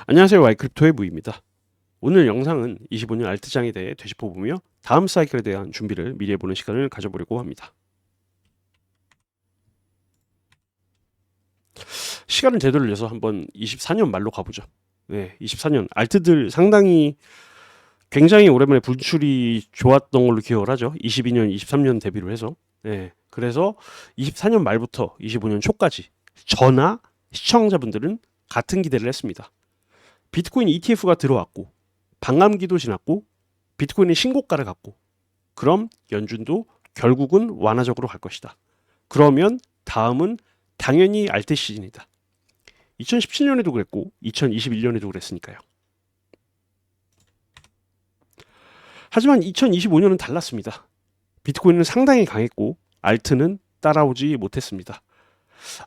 안녕하세요. 와이크립토의 무입니다. 오늘 영상은 25년 알트장에 대해 되짚어보며 다음 사이클에 대한 준비를 미리 해보는 시간을 가져보려고 합니다. 시간을 되돌려서 한번 24년 말로 가보죠. 네, 24년 알트들 상당히 굉장히 오랜만에 분출이 좋았던 걸로 기억을 하죠. 22년, 23년 대비로 해서. 네, 그래서 24년 말부터 25년 초까지 저나 시청자분들은 같은 기대를 했습니다. 비트코인 ETF가 들어왔고 반감기도 지났고 비트코인이 신고가를 갔고 그럼 연준도 결국은 완화적으로 갈 것이다. 그러면 다음은 당연히 알트 시즌이다. 2017년에도 그랬고 2021년에도 그랬으니까요. 하지만 2025년은 달랐습니다. 비트코인은 상당히 강했고 알트는 따라오지 못했습니다.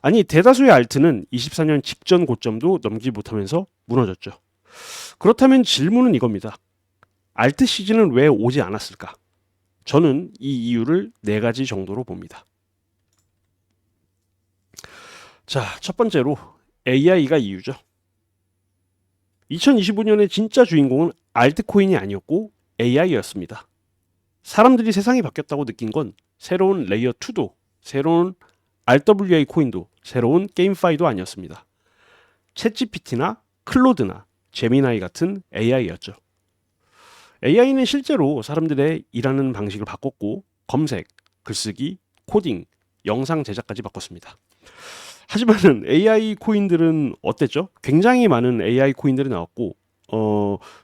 아니 대다수의 알트는 24년 직전 고점도 넘기지 못하면서 무너졌죠. 그렇다면 질문은 이겁니다. 알트 시즌은 왜 오지 않았을까? 저는 이 이유를 4가지 정도로 봅니다. 자, 첫 번째로 AI가 이유죠. 2025년의 진짜 주인공은 알트코인이 아니었고 AI였습니다. 사람들이 세상이 바뀌었다고 느낀 건 새로운 레이어 2도, 새로운 RWA 코인도, 새로운 게임파이도 아니었습니다. 챗GPT나 클로드나 제미나이 같은 AI였죠. AI는 실제로 사람들의 일하는 방식을 바꿨고 검색, 글쓰기, 코딩, 영상 제작까지 바꿨습니다. 하지만 AI 코인들은 어땠죠? 굉장히 많은 AI 코인들이 나왔고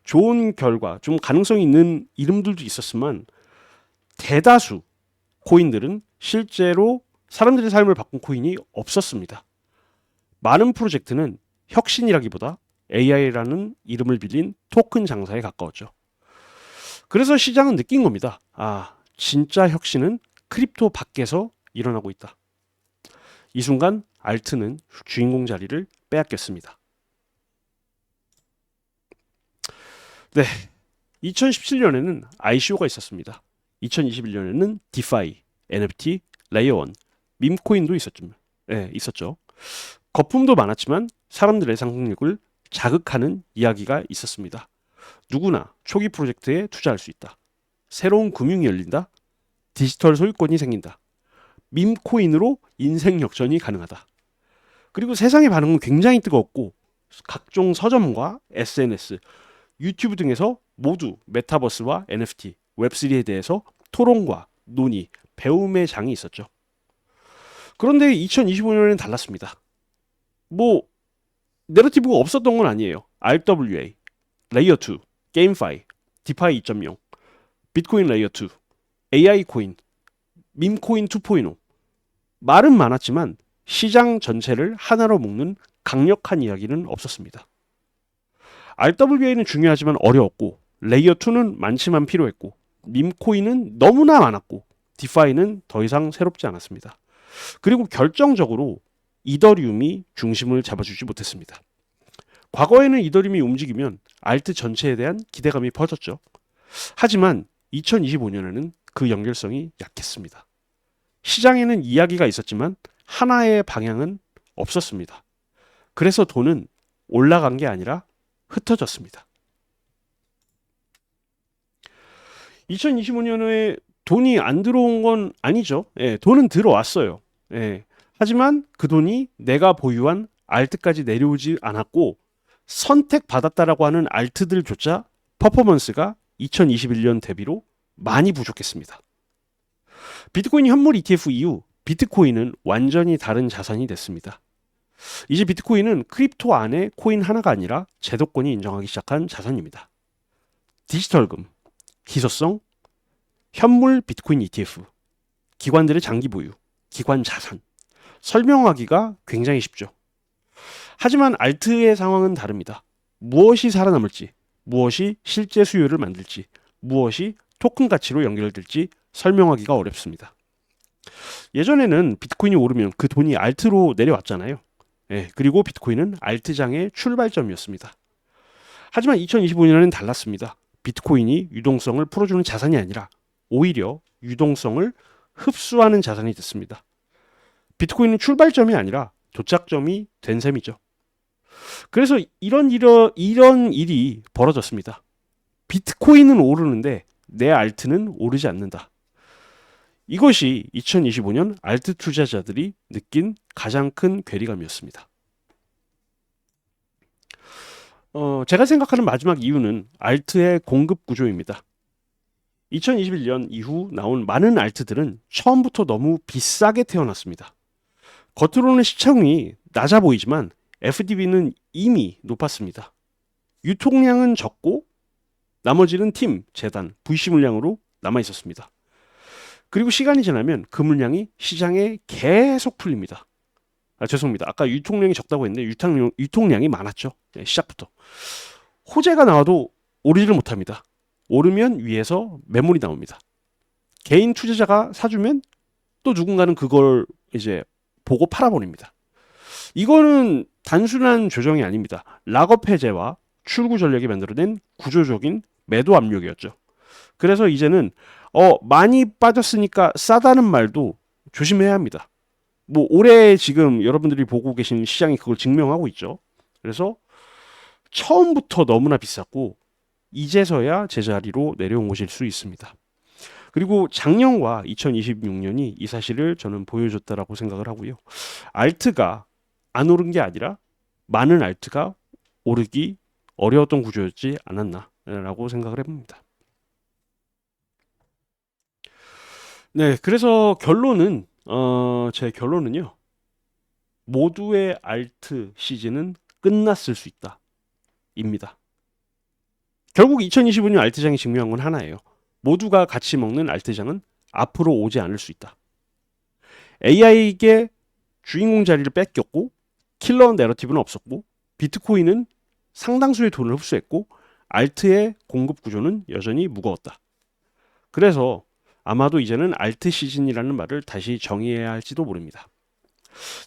좋은 결과, 좀 가능성이 있는 이름들도 있었지만 대다수 코인들은 실제로 사람들의 삶을 바꾼 코인이 없었습니다. 많은 프로젝트는 혁신이라기보다 AI라는 이름을 빌린 토큰 장사에 가까웠죠. 그래서 시장은 느낀 겁니다. 아, 진짜 혁신은 크립토 밖에서 일어나고 있다. 이 순간 알트는 주인공 자리를 빼앗겼습니다. 네, 2017년에는 ICO가 있었습니다. 2021년에는 디파이, NFT, 레이어 1, 밈코인도 있었죠. 거품도 많았지만 사람들의 상상력을 자극하는 이야기가 있었습니다. 누구나 초기 프로젝트에 투자할 수 있다. 새로운 금융이 열린다. 디지털 소유권이 생긴다. 밈코인으로 인생 역전이 가능하다. 그리고 세상의 반응은 굉장히 뜨거웠고 각종 서점과 SNS, 유튜브 등에서 모두 메타버스와 NFT, 웹3에 대해서 토론과 논의, 배움의 장이 있었죠. 그런데 2025년에는 달랐습니다. 뭐 내러티브가 없었던 건 아니에요. RWA, 레이어 2, 게임파이, 디파이 2.0, 비트코인 레이어 2, AI 코인, 밈코인 2.0. 말은 많았지만 시장 전체를 하나로 묶는 강력한 이야기는 없었습니다. RWA는 중요하지만 어려웠고 레이어 2는 많지만 필요했고 밈코인은 너무나 많았고 디파이는 더 이상 새롭지 않았습니다. 그리고 결정적으로 이더리움이 중심을 잡아주지 못했습니다. 과거에는 이더리움이 움직이면 알트 전체에 대한 기대감이 퍼졌죠. 하지만 2025년에는 그 연결성이 약했습니다. 시장에는 이야기가 있었지만 하나의 방향은 없었습니다. 그래서 돈은 올라간 게 아니라 흩어졌습니다. 2025년에 돈이 안 들어온 건 아니죠. 예, 돈은 들어왔어요. 예, 하지만 그 돈이 내가 보유한 알트까지 내려오지 않았고 선택받았다라고 하는 알트들조차 퍼포먼스가 2021년 대비로 많이 부족했습니다. 비트코인 현물 ETF 이후 비트코인은 완전히 다른 자산이 됐습니다. 이제 비트코인은 크립토 안에 코인 하나가 아니라 제도권이 인정하기 시작한 자산입니다. 디지털금, 희소성, 현물 비트코인 ETF, 기관들의 장기 보유, 기관 자산. 설명하기가 굉장히 쉽죠. 하지만 알트의 상황은 다릅니다. 무엇이 살아남을지, 무엇이 실제 수요를 만들지, 무엇이 토큰 가치로 연결될지 설명하기가 어렵습니다. 예전에는 비트코인이 오르면 그 돈이 알트로 내려왔잖아요. 예, 그리고 비트코인은 알트장의 출발점이었습니다. 하지만 2025년에는 달랐습니다. 비트코인이 유동성을 풀어주는 자산이 아니라 오히려 유동성을 흡수하는 자산이 됐습니다. 비트코인은 출발점이 아니라 도착점이 된 셈이죠. 그래서 이런 일이 벌어졌습니다. 비트코인은 오르는데 내 알트는 오르지 않는다. 이것이 2025년 알트 투자자들이 느낀 가장 큰 괴리감이었습니다. 제가 생각하는 마지막 이유는 알트의 공급 구조입니다. 2021년 이후 나온 많은 알트들은 처음부터 너무 비싸게 태어났습니다. 겉으로는 시청이 낮아 보이지만 FDB는 이미 높았습니다. 유통량은 적고 나머지는 팀, 재단, VC 물량으로 남아 있었습니다. 그리고 시간이 지나면 그 물량이 시장에 계속 풀립니다. 죄송합니다. 아까 유통량이 적다고 했는데 유통량이 많았죠. 네, 시작부터. 호재가 나와도 오르지를 못합니다. 오르면 위에서 매물이 나옵니다. 개인 투자자가 사주면 또 누군가는 그걸 이제 보고 팔아버립니다. 이거는 단순한 조정이 아닙니다. 락업 해제와 출구 전략이 만들어낸 구조적인 매도 압력이었죠. 그래서 이제는 많이 빠졌으니까 싸다는 말도 조심해야 합니다. 뭐 올해 지금 여러분들이 보고 계신 시장이 그걸 증명하고 있죠. 그래서 처음부터 너무나 비쌌고 이제서야 제자리로 내려온 것일 수 있습니다. 그리고 작년과 2026년이 이 사실을 저는 보여줬다라고 생각을 하고요. 알트가 안 오른 게 아니라 많은 알트가 오르기 어려웠던 구조였지 않았나라고 생각을 해봅니다. 네, 그래서 제 결론은요. 모두의 알트 시즌은 끝났을 수 있다. 입니다. 결국 2025년 알트장이 증명한 건 하나예요. 모두가 같이 먹는 알트장은 앞으로 오지 않을 수 있다. AI에게 주인공 자리를 뺏겼고 킬러 내러티브는 없었고 비트코인은 상당수의 돈을 흡수했고 알트의 공급 구조는 여전히 무거웠다. 그래서 아마도 이제는 알트 시즌이라는 말을 다시 정의해야 할지도 모릅니다.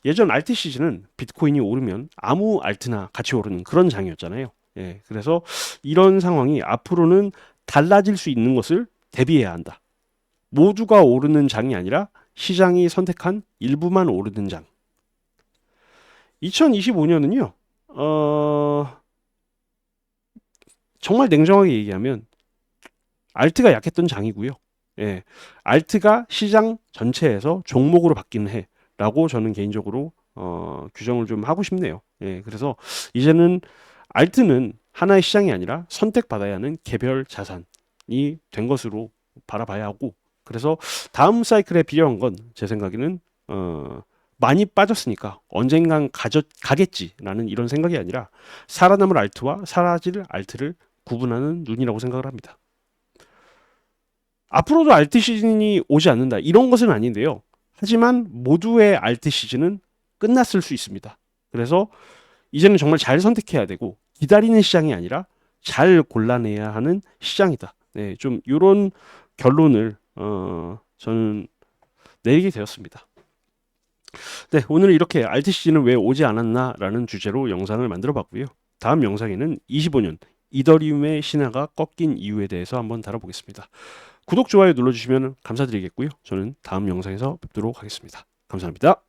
예전 알트 시즌은 비트코인이 오르면 아무 알트나 같이 오르는 그런 장이었잖아요. 예, 그래서 이런 상황이 앞으로는 달라질 수 있는 것을 대비해야 한다. 모두가 오르는 장이 아니라 시장이 선택한 일부만 오르는 장. 2025년은요. 정말 냉정하게 얘기하면 알트가 약했던 장이고요. 예, 알트가 시장 전체에서 종목으로 바뀌는 해라고 저는 개인적으로 규정을 좀 하고 싶네요. 예, 그래서 이제는 알트는 하나의 시장이 아니라 선택받아야 하는 개별 자산이 된 것으로 바라봐야 하고, 그래서 다음 사이클에 필요한 건 제 생각에는 많이 빠졌으니까 언젠간 가겠지라는 이런 생각이 아니라 살아남을 알트와 사라질 알트를 구분하는 눈이라고 생각을 합니다. 앞으로도 알트 시즌이 오지 않는다 이런 것은 아닌데요. 하지만 모두의 알트 시즌은 끝났을 수 있습니다. 그래서 이제는 정말 잘 선택해야 되고 기다리는 시장이 아니라 잘 골라내야 하는 시장이다. 네, 좀 이런 결론을 저는 내리게 되었습니다. 네, 오늘 이렇게 알트 시즌은 왜 오지 않았나라는 주제로 영상을 만들어 봤고요. 다음 영상에는 25년 이더리움의 신화가 꺾인 이유에 대해서 한번 다뤄보겠습니다. 구독, 좋아요 눌러주시면 감사드리겠고요. 저는 다음 영상에서 뵙도록 하겠습니다. 감사합니다.